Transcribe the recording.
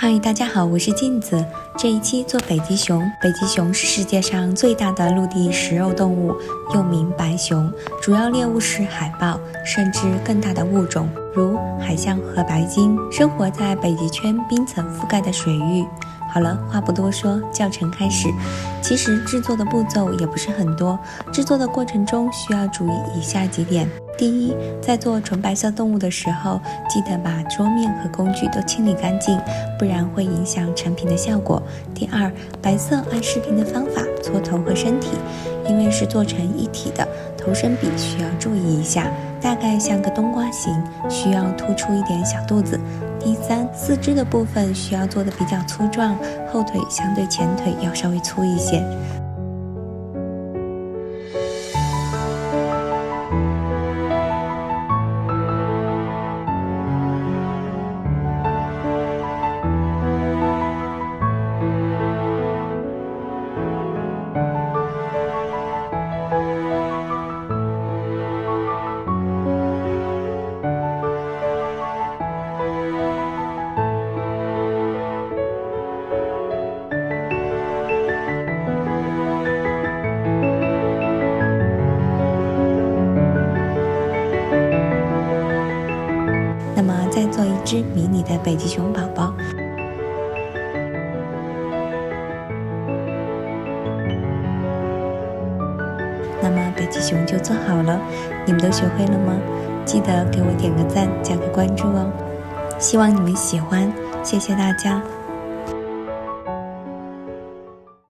嗨，大家好，我是镜子。这一期做北极熊。北极熊是世界上最大的陆地食肉动物，又名白熊，主要猎物是海豹，甚至更大的物种，如海象和白鲸，生活在北极圈冰层覆盖的水域。好了，话不多说，教程开始。其实制作的步骤也不是很多，制作的过程中需要注意以下几点。第一，在做纯白色动物的时候，记得把桌面和工具都清理干净，不然会影响成品的效果。第二，白色按视频的方法搓头和身体，因为是做成一体的，头身比需要注意一下，大概像个冬瓜形，需要突出一点小肚子。第三，四肢的部分需要做的比较粗壮，后腿相对前腿要稍微粗一些。那么再做一只迷你的北极熊宝宝。那么北极熊就做好了，你们都学会了吗？记得给我点个赞，加个关注哦。希望你们喜欢，谢谢大家。